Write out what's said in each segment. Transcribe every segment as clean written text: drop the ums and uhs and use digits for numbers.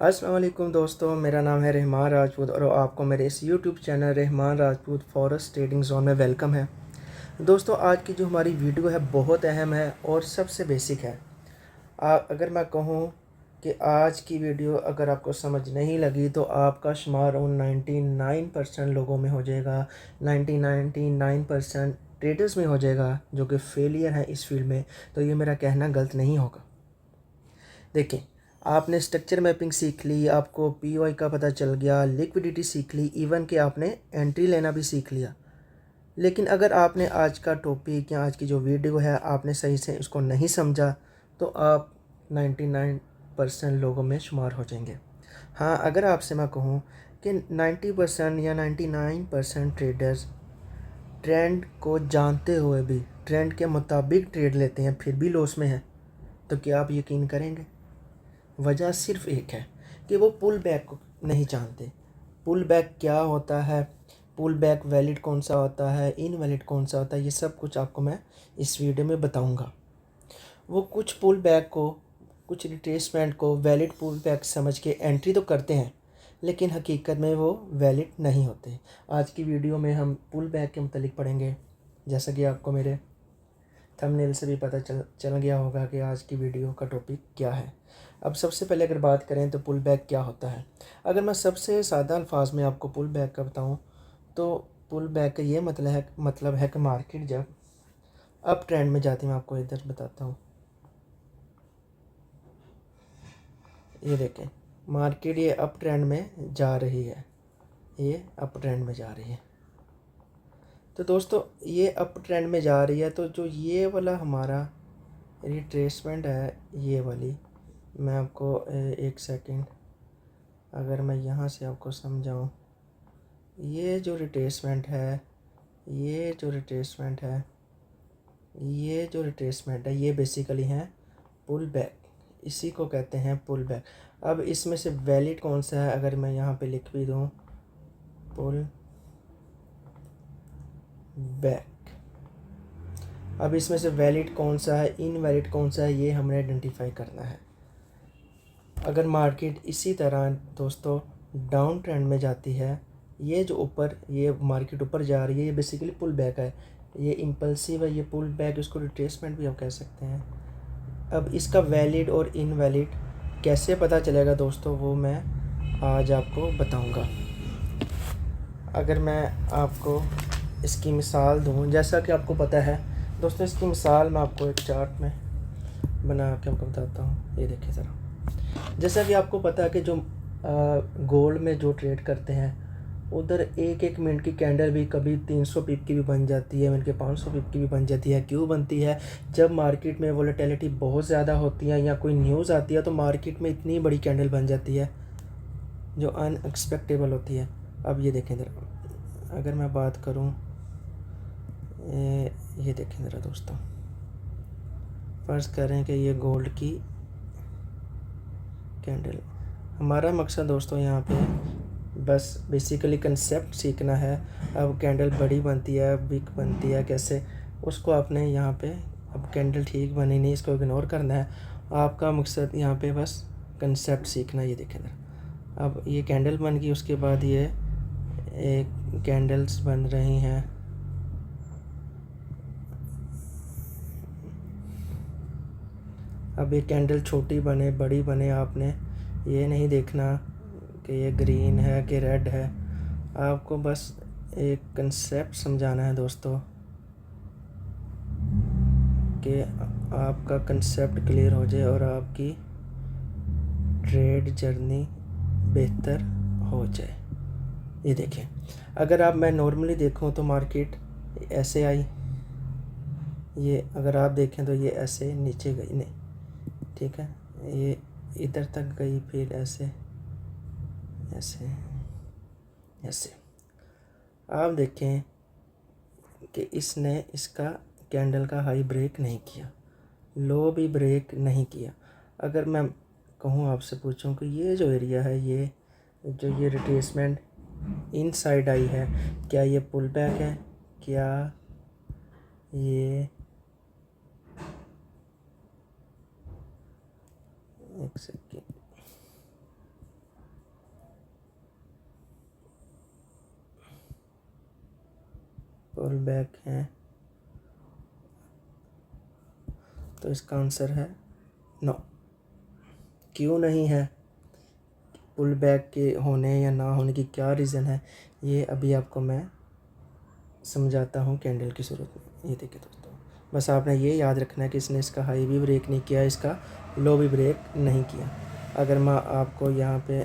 अस्सलाम वालेकुम दोस्तों, मेरा नाम है रहमान राजपूत और आपको मेरे इस YouTube channel Rahman Rajput forex trading zone में वेलकम है। दोस्तों, आज की जो हमारी वीडियो है बहुत अहम है और सबसे बेसिक है। अगर मैं कहूँ कि आज की वीडियो अगर आपको समझ नहीं लगी तो आपका शुमार उन 99% लोगों में हो जाएगा, 99% ट्रेडर्स में हो जाएगा जो कि फेलियर है इस फील्ड में। तो ये मेरा कहना गलत नहीं होगा। देखें, आपने स्ट्रक्चर मैपिंग सीख ली, आपको पीओआई का पता चल गया, लिक्विडिटी सीख ली, इवन कि आपने एंट्री लेना भी सीख लिया। लेकिन अगर आपने आज का टॉपिक या आज की जो वीडियो है आपने सही से उसको नहीं समझा तो आप 99% लोगों में शुमार हो जाएंगे। हाँ, अगर आपसे मैं कहूँ कि 90% या 99% ट्रेडर्स ट्रेंड को जानते हुए भी ट्रेंड के मुताबिक ट्रेड लेते हैं फिर भी लॉस में हैं, तो क्या आप यकीन करेंगे? वजह सिर्फ एक है कि वो पुल बैक को नहीं जानते। पुल बैक क्या होता है, पुल बैक वैलिड कौन सा होता है, इनवैलिड कौन सा होता है, ये सब कुछ आपको मैं इस वीडियो में बताऊंगा। वो कुछ पुल बैक को, कुछ रिट्रेसमेंट को वैलिड पुल बैक समझ के एंट्री तो करते हैं, लेकिन हकीकत में वो वैलिड नहीं होते। आज की वीडियो में हम पुल बैक के मुतालिक पढ़ेंगे। जैसा कि आपको मेरे थंबनेल से भी पता चल गया होगा कि आज की वीडियो का टॉपिक क्या है। अब सबसे पहले अगर बात करें तो पुल बैक क्या होता है। अगर मैं सबसे सादा अल्फाज में आपको पुल बैक का बताऊं तो पुल बैक का ये मतलब है कि मार्केट जब अप ट्रेंड में जाती है। मैं आपको इधर बताता हूँ, ये देखें, मार्केट ये अप ट्रेंड में जा रही है, ये अप ट्रेंड में जा रही है। तो दोस्तों, ये अप ट्रेंड में जा रही है तो जो ये वाला हमारा रिट्रेसमेंट है, ये वाली, मैं आपको एक सेकंड अगर मैं यहाँ से आपको समझाऊँ, ये जो रिट्रेसमेंट है, ये जो रिट्रेसमेंट है, ये जो रिट्रेसमेंट है, ये बेसिकली है पुल बैक। इसी को कहते हैं पुल बैक। अब इसमें से वैलिड कौन सा है, अगर मैं यहाँ पे लिख भी दूँ पुल बैक, अब इसमें से वैलिड कौन सा है, इनवैलिड कौन सा है, ये हमने आइडेंटिफाई करना है। अगर मार्केट इसी तरह दोस्तों डाउन ट्रेंड में जाती है, ये जो ऊपर, ये मार्केट ऊपर जा रही है, ये बेसिकली पुल बैक है, ये इम्पल्सिव है, ये पुल बैक, इसको रिट्रेसमेंट भी आप कह सकते हैं। अब इसका वैलिड और इनवैलिड कैसे पता चलेगा दोस्तों, वो मैं आज आपको बताऊंगा। अगर मैं आपको इसकी मिसाल दूं, जैसा कि आपको पता है दोस्तों, इसकी मिसाल मैं आपको एक चार्ट में बना के आपको बताता हूँ। ये देखिए ज़रा, जैसा कि आपको पता है कि जो गोल्ड में जो ट्रेड करते हैं, उधर एक एक मिनट की कैंडल भी कभी 300 पिप की भी बन जाती है, मिनट के 500 पिप की भी बन जाती है। क्यों बनती है? जब मार्केट में वोलेटिलिटी बहुत ज़्यादा होती है या कोई न्यूज़ आती है तो मार्केट में इतनी बड़ी कैंडल बन जाती है जो अनएक्सपेक्टेबल होती है। अब ये देखें ज़रा, अगर मैं बात करूँ, ये देखें ज़रा दोस्तों, फ़र्ज़ करें कि ये गोल्ड की कैंडल। हमारा मकसद दोस्तों यहाँ पे बस बेसिकली कंसेप्ट सीखना है। अब कैंडल बड़ी बनती है, बिग बनती है कैसे, उसको आपने यहाँ पे, अब कैंडल ठीक बनी नहीं, इसको इग्नोर करना है। आपका मकसद यहाँ पे बस कंसेप्ट सीखना। ये देखें ना, अब ये कैंडल बन गई, उसके बाद ये एक कैंडल्स बन रही हैं। अब ये कैंडल छोटी बने बड़ी बने, आपने ये नहीं देखना कि ये ग्रीन है कि रेड है, आपको बस एक कंसेप्ट समझाना है दोस्तों कि आपका कंसेप्ट क्लियर हो जाए और आपकी ट्रेड जर्नी बेहतर हो जाए। ये देखें, अगर आप, मैं नॉर्मली देखूं तो मार्केट ऐसे आई, ये अगर आप देखें तो ये ऐसे नीचे गई नहीं, ठीक है, ये इधर तक गई, फिर ऐसे ऐसे ऐसे। आप देखें कि इसने इसका कैंडल का हाई ब्रेक नहीं किया, लो भी ब्रेक नहीं किया। अगर मैं कहूँ, आपसे पूछूं कि ये जो एरिया है, ये जो ये रिट्रेसमेंट इनसाइड आई है, क्या ये पुल बैक है, क्या ये, एक सेकेंड, पुल बैक है, तो इसका आंसर है नो। क्यों नहीं है, पुल बैक के होने या ना होने की क्या रीज़न है, ये अभी आपको मैं समझाता हूँ कैंडल की सूरत में। ये देखिए दोस्तों, बस आपने ये याद रखना है कि इसने इसका हाई भी ब्रेक नहीं किया, इसका लो भी ब्रेक नहीं किया। अगर मैं आपको यहाँ पे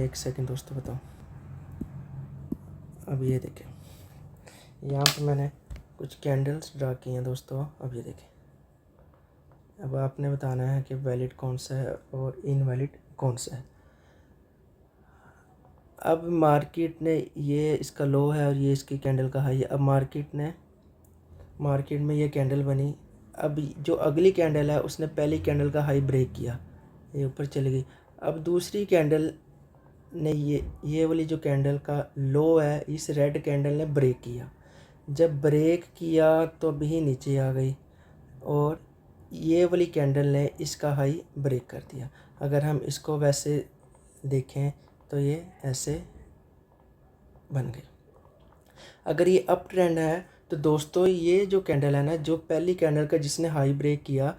एक सेकंड दोस्तों बताऊँ, अब ये देखें, यहाँ पे मैंने कुछ कैंडल्स ड्रा किए हैं दोस्तों। अब ये देखें, अब आपने बताना है कि वैलिड कौन सा है और इनवैलिड कौन सा है। अब मार्केट ने ये इसका लो है और ये इसकी कैंडल का हाई है। अब मार्केट में ये कैंडल बनी, अब जो अगली कैंडल है उसने पहली कैंडल का हाई ब्रेक किया, ये ऊपर चली गई। अब दूसरी कैंडल ने ये वाली जो कैंडल का लो है, इस रेड कैंडल ने ब्रेक किया। जब ब्रेक किया तो भी नीचे आ गई और ये वाली कैंडल ने इसका हाई ब्रेक कर दिया। अगर हम इसको वैसे देखें तो ये ऐसे बन गई। अगर ये अप ट्रेंड है तो दोस्तों ये जो कैंडल है ना, जो पहली कैंडल का जिसने हाई ब्रेक किया,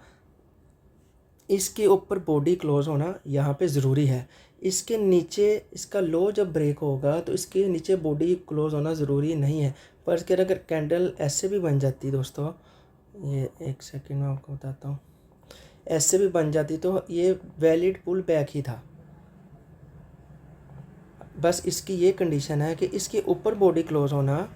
इसके ऊपर बॉडी क्लोज होना यहाँ पे ज़रूरी है। इसके नीचे इसका लो जब ब्रेक होगा तो इसके नीचे बॉडी क्लोज होना ज़रूरी नहीं है। पर इसके अगर कैंडल ऐसे भी बन जाती दोस्तों, ये एक सेकंड में आपको बताता हूँ, ऐसे भी बन जाती तो ये वैलिड पुल बैक ही था। बस इसकी ये कंडीशन है कि इसके ऊपर बॉडी क्लोज होना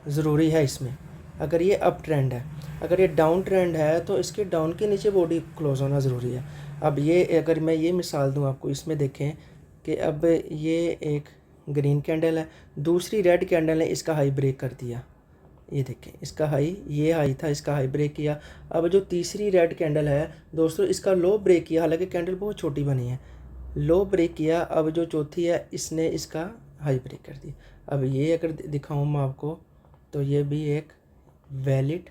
ज़रूरी है इसमें, अगर ये अप ट्रेंड है। अगर ये डाउन ट्रेंड है तो इसके डाउन के नीचे बॉडी क्लोज होना ज़रूरी है। अब ये अगर मैं ये मिसाल दूं आपको, इसमें देखें कि अब ये एक ग्रीन कैंडल है, दूसरी रेड कैंडल ने इसका हाई ब्रेक कर दिया। ये देखें, इसका हाई, ये हाई था, इसका हाई ब्रेक किया। अब जो तीसरी रेड कैंडल है दोस्तों, इसका लो ब्रेक किया, हालांकि कैंडल बहुत छोटी बनी है, लो ब्रेक किया। अब जो चौथी है इसने इसका हाई ब्रेक कर दिया। अब ये अगर दिखाऊं मैं आपको तो ये भी एक वैलिड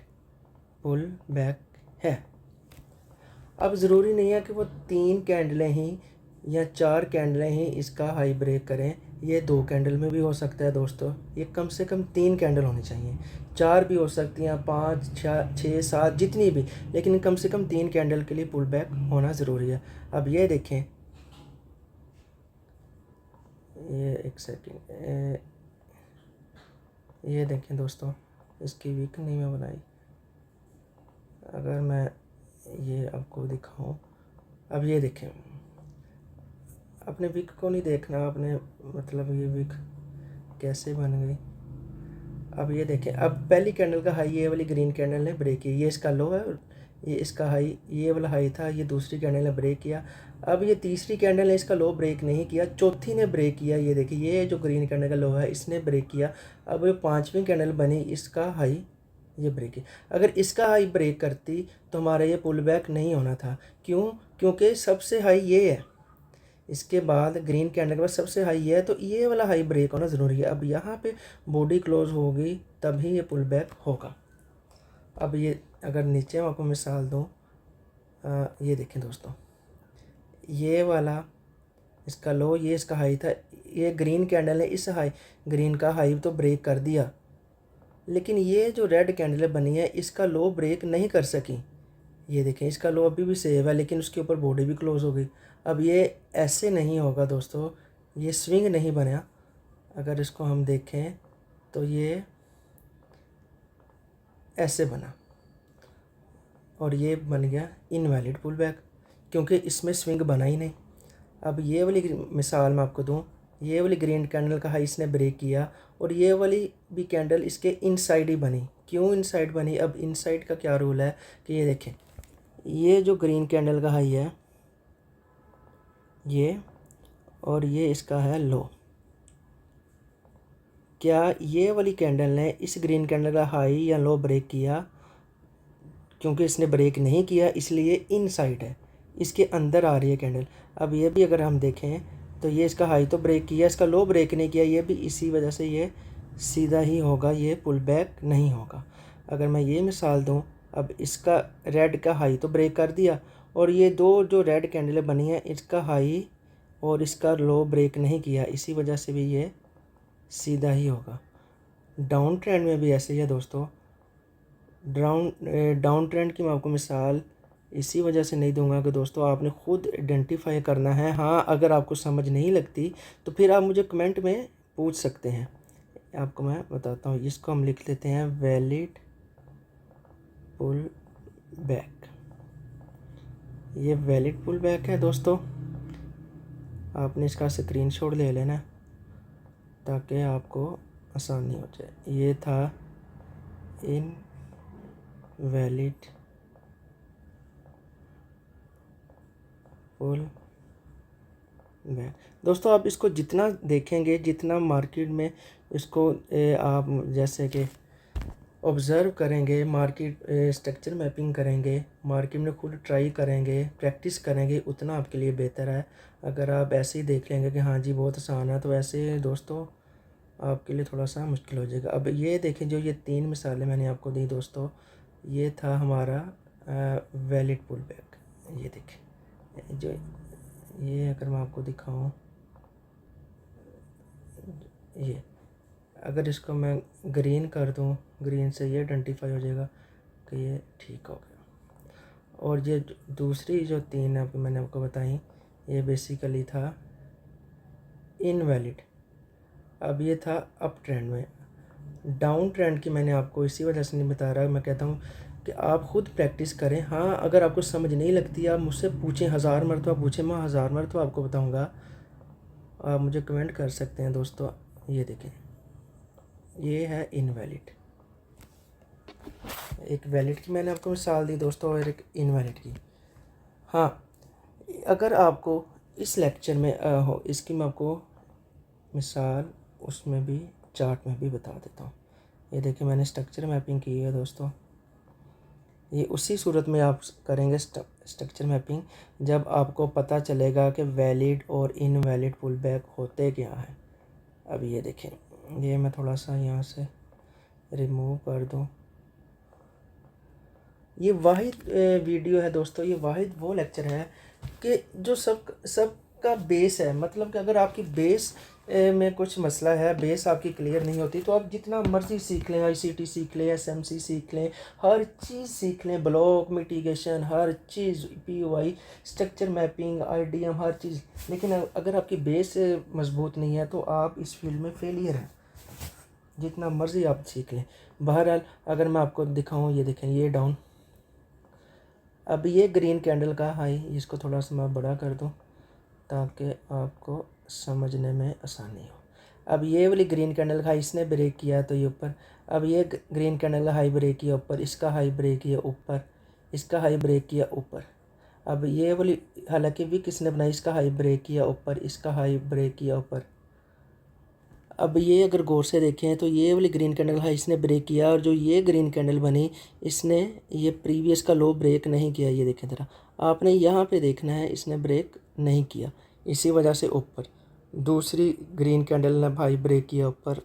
पुल बैक है। अब ज़रूरी नहीं है कि वो 3 कैंडलें ही या 4 कैंडलें ही इसका हाई ब्रेक करें, ये 2 कैंडल में भी हो सकता है दोस्तों। ये कम से कम 3 कैंडल होनी चाहिए, 4 भी हो सकती हैं, 5, 6, 7, जितनी भी, लेकिन कम से कम 3 कैंडल के लिए पुल बैक होना ज़रूरी है। अब ये देखें, ये एक सेकेंड, ये देखें दोस्तों, इसकी वीक नहीं मैं बनाई, अगर मैं ये आपको दिखाऊं, अब ये देखें, अपने विक को नहीं देखना, आपने मतलब ये विक कैसे बन गई। अब ये देखें, अब पहली कैंडल का हाई ये वाली ग्रीन कैंडल ने ब्रेक किया, ये इसका लो है, ये इसका हाई, ये वाला हाई था, ये दूसरी कैंडल ने ब्रेक किया। अब ये तीसरी कैंडल ने इसका लो ब्रेक नहीं किया, चौथी ने ब्रेक किया। ये देखिए, ये जो ग्रीन कैंडल का लो है इसने ब्रेक किया। अब ये 5वीं कैंडल बनी, इसका हाई ये ब्रेक किया। अगर इसका हाई ब्रेक करती तो हमारा ये पुल बैक नहीं होना था। क्यों? क्योंकि सबसे हाई ये है, इसके बाद ग्रीन कैंडल के बाद सबसे हाई ये है, तो ये वाला हाई ब्रेक होना ज़रूरी है। अब यहाँ पे बॉडी क्लोज होगी तभी ये पुल बैक होगा। अब ये अगर नीचे मैं आपको मिसाल दूँ, ये देखें दोस्तों, ये वाला इसका लो, ये इसका हाई था, ये ग्रीन कैंडल ने इस हाई ग्रीन का हाई तो ब्रेक कर दिया, लेकिन ये जो रेड कैंडल बनी है इसका लो ब्रेक नहीं कर सकी। ये देखें, इसका लो अभी भी सेव है, लेकिन उसके ऊपर बॉडी भी क्लोज हो गई। अब ये ऐसे नहीं होगा दोस्तों, ये स्विंग नहीं बना। अगर इसको हम देखें तो ये ऐसे बना और ये बन गया इनवैलिड पुल बैक, क्योंकि इसमें स्विंग बना ही नहीं। अब ये वाली मिसाल मैं आपको दूं, ये वाली ग्रीन कैंडल का हाई इसने ब्रेक किया और ये वाली भी कैंडल इसके इनसाइड ही बनी। क्यों इनसाइड बनी? अब इनसाइड का क्या रूल है कि ये देखें, ये जो ग्रीन कैंडल का हाई है ये, और ये इसका है लो। क्या ये वाली कैंडल ने इस ग्रीन कैंडल का हाई या लो ब्रेक किया? क्योंकि इसने ब्रेक नहीं किया इसलिए इनसाइड है, इसके अंदर आ रही है कैंडल। अब ये भी अगर हम देखें तो ये इसका हाई तो ब्रेक किया, इसका लो ब्रेक नहीं किया, ये भी इसी वजह से ये सीधा ही होगा, ये पुल बैक नहीं होगा। अगर मैं ये मिसाल दूं, अब इसका रेड का हाई तो ब्रेक कर दिया और ये दो जो रेड कैंडलें बनी हैं इसका हाई और इसका लो ब्रेक नहीं किया, इसी वजह से भी ये सीधा ही होगा। डाउन ट्रेंड में भी ऐसे ही है दोस्तों। डाउन ट्रेंड की मैं आपको मिसाल इसी वजह से नहीं दूंगा कि दोस्तों आपने खुद आइडेंटिफाई करना है। हाँ, अगर आपको समझ नहीं लगती तो फिर आप मुझे कमेंट में पूछ सकते हैं, आपको मैं बताता हूँ। इसको हम लिख लेते हैं वैलिड पुल बैक। ये वैलिड पुल बैक है दोस्तों, आपने इसका स्क्रीनशॉट ले लेना ताकि आपको आसानी हो जाए। ये था इन वैलिड पुल बैक। दोस्तों आप इसको जितना देखेंगे, जितना मार्केट में इसको आप जैसे कि ऑब्ज़र्व करेंगे, मार्केट स्ट्रक्चर मैपिंग करेंगे, मार्केट में खुद ट्राई करेंगे, प्रैक्टिस करेंगे, उतना आपके लिए बेहतर है। अगर आप ऐसे ही देख लेंगे कि हाँ जी बहुत आसान है, तो ऐसे दोस्तों आपके लिए थोड़ा सा मुश्किल हो जाएगा। अब ये देखें, जो ये 3 मिसालें मैंने आपको दी दोस्तों, ये था हमारा वैलिड पुल बैक। ये देखें, जो ये अगर मैं आपको दिखाऊं, ये अगर इसको मैं ग्रीन कर दूं, ग्रीन से ये आइडेंटिफाई हो जाएगा कि ये ठीक हो गया। और ये दूसरी जो 3 मैंने आपको बताई, ये बेसिकली था इनवैलिड। अब ये था अप ट्रेंड में। डाउन ट्रेंड की मैंने आपको इसी वजह से नहीं बता रहा, मैं कहता हूँ कि आप खुद प्रैक्टिस करें। हाँ, अगर आपको समझ नहीं लगती आप मुझसे पूछें, 1000 मरतबा पूछें, मैं 1000 मरतबा आपको बताऊँगा। आप मुझे कमेंट कर सकते हैं दोस्तों। ये देखें, ये है इनवैलिड। एक वैलिड की मैंने आपको मिसाल दी दोस्तों, और एक इनवैलिड की। हाँ, अगर आपको इस लेक्चर में हो, इसकी मैं आपको मिसाल उसमें भी चार्ट में भी बता देता हूँ। ये देखिए, मैंने स्ट्रक्चर मैपिंग की है दोस्तों। ये उसी सूरत में आप करेंगे स्ट्रक्चर मैपिंग जब आपको पता चलेगा कि वैलिड और इनवैलिड पुल बैक होते क्या हैं। अब ये देखें, ये मैं थोड़ा सा यहाँ से रिमूव कर दूँ। ये वाहिद वीडियो है दोस्तों, ये वाहिद वो लेक्चर है कि जो सब का बेस है। मतलब कि अगर आपकी बेस में कुछ मसला है, बेस आपकी क्लियर नहीं होती, तो आप जितना मर्ज़ी सीख लें, आईसीटी सीख लें, एसएमसी सीख लें, हर चीज़ सीख लें, ब्लॉक मिटिगेशन, हर चीज़, पीओआई, स्ट्रक्चर मैपिंग, आईडीएम, हर चीज़, लेकिन अगर आपकी बेस मजबूत नहीं है तो आप इस फील्ड में फेलियर हैं, जितना मर्ज़ी आप सीख लें। बहरहाल अगर मैं आपको दिखाऊँ, ये देखें, ये डाउन। अब ये ग्रीन कैंडल का हाई, इसको थोड़ा सा मैं बड़ा कर दूं ताकि आपको समझने में आसानी हो। अब ये वाली ग्रीन कैंडल का हाई इसने ब्रेक किया तो ये ऊपर। अब ये ग्रीन कैंडल का हाई ब्रेक किया ऊपर, इसका हाई ब्रेक किया ऊपर, इसका हाई ब्रेक किया ऊपर। अब ये वाली हालांकि भी किसने बनाई, इसका हाई ब्रेक किया ऊपर, इसका हाई ब्रेक किया ऊपर। अब ये अगर गौर से देखें तो ये वाली ग्रीन कैंडल है, इसने ब्रेक किया, और जो ये ग्रीन कैंडल बनी, इसने ये प्रीवियस का लो ब्रेक नहीं किया। ये देखें ज़रा, आपने यहाँ पे देखना है, इसने ब्रेक नहीं किया, इसी वजह से ऊपर। दूसरी ग्रीन कैंडल ने भाई ब्रेक किया ऊपर।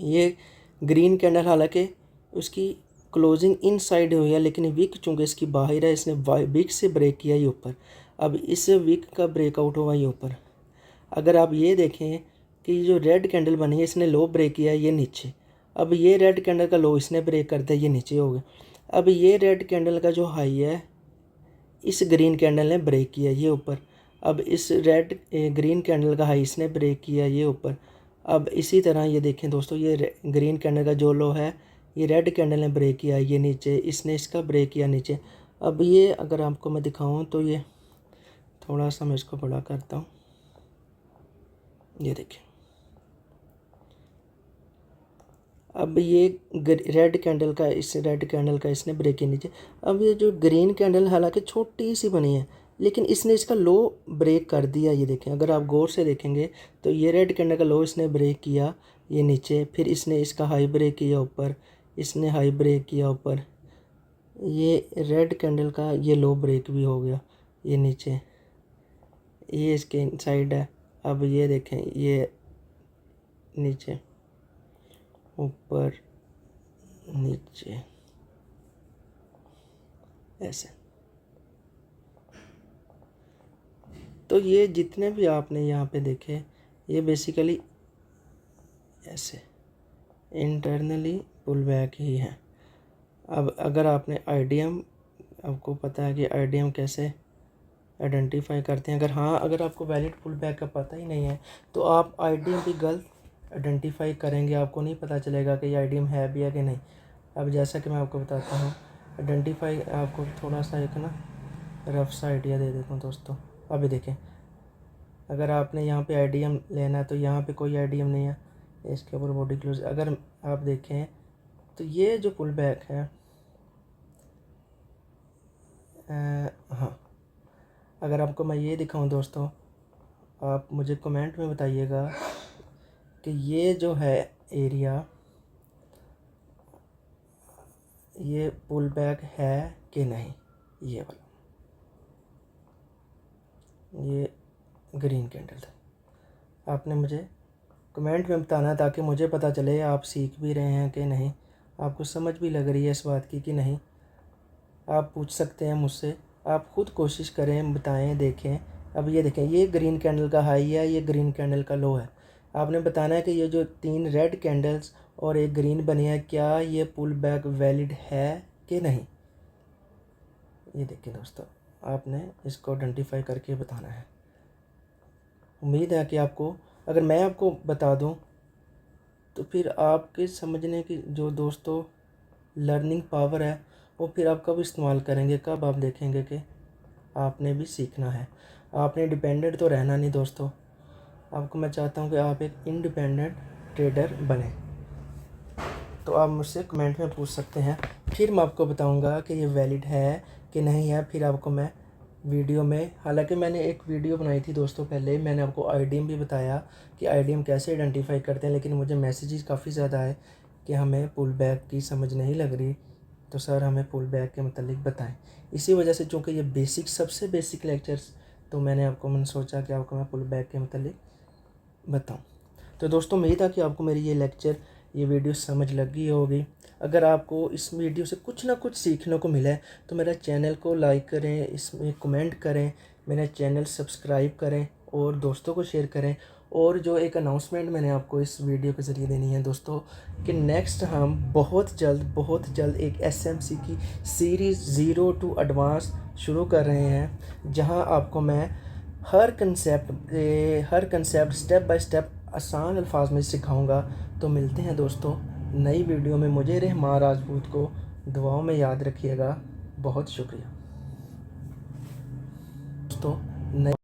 ये ग्रीन कैंडल हालांकि उसकी क्लोजिंग इन साइड हुई है, लेकिन विक चूँकि इसकी बाहर है, इसने विक से ब्रेक किया ये ऊपर। अब इस विक का ब्रेकआउट हुआ ये ऊपर। अगर आप ये देखें कि जो रेड कैंडल बनी है, इसने लो ब्रेक किया ये नीचे। अब ये रेड कैंडल का लो इसने ब्रेक कर दिया, ये नीचे हो गया। अब ये रेड कैंडल का जो हाई है, इस ग्रीन कैंडल ने ब्रेक किया ये ऊपर। अब इस ग्रीन कैंडल का हाई इसने ब्रेक किया ये ऊपर। अब इसी तरह ये देखें दोस्तों, ये ग्रीन कैंडल का जो लो है, ये रेड कैंडल ने ब्रेक किया ये नीचे, इसने इसका ब्रेक किया नीचे। अब ये अगर आपको मैं दिखाऊँ तो ये थोड़ा सा मैं इसको बड़ा करता हूँ, ये देखें। अब ये रेड कैंडल का, इस रेड कैंडल का इसने ब्रेक किया नीचे। अब ये जो ग्रीन कैंडल हालांकि छोटी सी बनी है, लेकिन इसने इसका लो ब्रेक कर दिया। ये देखें, अगर आप गौर से देखेंगे तो ये रेड कैंडल का लो इसने ब्रेक किया ये नीचे, फिर इसने इसका हाई ब्रेक किया ऊपर, इसने हाई ब्रेक किया ऊपर। ये रेड कैंडल का ये लो ब्रेक भी हो गया ये नीचे, ये इसके साइड है। अब ये देखें, ये नीचे, ऊपर, नीचे, ऐसे। तो ये जितने भी आपने यहाँ पे देखे, ये बेसिकली ऐसे, इंटरनली पुल बैक ही है। अब अगर आपने आईडीएम, आपको पता है कि आईडीएम कैसे आइडेंटिफाई करते हैं, अगर आपको वैलिड पुल बैक का पता ही नहीं है तो आप आईडीएम भी गलत आइडेंटिफाई करेंगे, आपको नहीं पता चलेगा कि ये आईडीएम है भी है कि नहीं। अब जैसा कि मैं आपको बताता हूँ आइडेंटिफाई, आपको थोड़ा सा एक ना रफ सा आइडिया दे देता हूँ दोस्तों। अभी देखें, अगर आपने यहाँ पे आईडीएम लेना है तो यहाँ पे कोई आईडीएम नहीं है, इसके ऊपर बॉडी क्लोज। अगर आप देखें तो ये जो पुल बैक है, हाँ, अगर आपको मैं ये दिखाऊं दोस्तों, आप मुझे कमेंट में बताइएगा कि ये जो है एरिया, ये पुल बैक है कि नहीं। ये वाला, ये ग्रीन कैंडल था। आपने मुझे कमेंट में बताना ताकि मुझे पता चले आप सीख भी रहे हैं कि नहीं, आपको समझ भी लग रही है इस बात की कि नहीं। आप पूछ सकते हैं मुझसे, आप ख़ुद कोशिश करें, बताएं, देखें। अब ये देखें, ये ग्रीन कैंडल का हाई है, ये ग्रीन कैंडल का लो है। आपने बताना है कि ये जो 3 रेड कैंडल्स और एक ग्रीन बनी है, क्या ये पुल बैक वैलिड है कि नहीं। ये देखिए दोस्तों, आपने इसको आइडेंटिफाई करके बताना है। उम्मीद है कि आपको, अगर मैं आपको बता दूं तो फिर आपके समझने की जो दोस्तों लर्निंग पावर है वो फिर आप कब इस्तेमाल करेंगे, कब आप देखेंगे कि आपने भी सीखना है। आपने डिपेंडेंट तो रहना नहीं दोस्तों। आपको मैं चाहता हूँ कि आप एक इंडिपेंडेंट ट्रेडर बने। तो आप मुझसे कमेंट में पूछ सकते हैं, फिर मैं आपको बताऊँगा कि ये वैलिड है कि नहीं है। फिर आपको मैं वीडियो में, हालांकि मैंने एक वीडियो बनाई थी दोस्तों पहले, मैंने आपको आईडीएम भी बताया कि आईडीएम कैसे आइडेंटिफाई करते हैं, लेकिन मुझे मैसेजेस काफ़ी ज़्यादा आए कि हमें पुल बैक की समझ नहीं लग रही, तो सर हमें पुल बैक के मतलब बताएं। इसी वजह से, चूँकि ये बेसिक, सबसे बेसिक लेक्चर्स, तो मैंने सोचा कि आपको मैं पुल बैक के मतलब बताऊँ। तो दोस्तों उम्मीद है कि आपको मेरी ये वीडियो समझ लगी होगी। अगर आपको इस वीडियो से कुछ ना कुछ सीखने को मिला है तो मेरा चैनल को लाइक करें, इसमें कमेंट करें, मेरा चैनल सब्सक्राइब करें और दोस्तों को शेयर करें। और जो एक अनाउंसमेंट मैंने आपको इस वीडियो के ज़रिए देनी है दोस्तों, कि नेक्स्ट हम बहुत जल्द एक एसएमसी की सीरीज़ 0 to एडवांस शुरू कर रहे हैं, जहां आपको मैं हर कंसेप्ट स्टेप बाय स्टेप आसान अल्फाज में सिखाऊंगा। तो मिलते हैं दोस्तों नई वीडियो में। मुझे रहमान राजपूत को दुआओं में याद रखिएगा। बहुत शुक्रिया दोस्तों।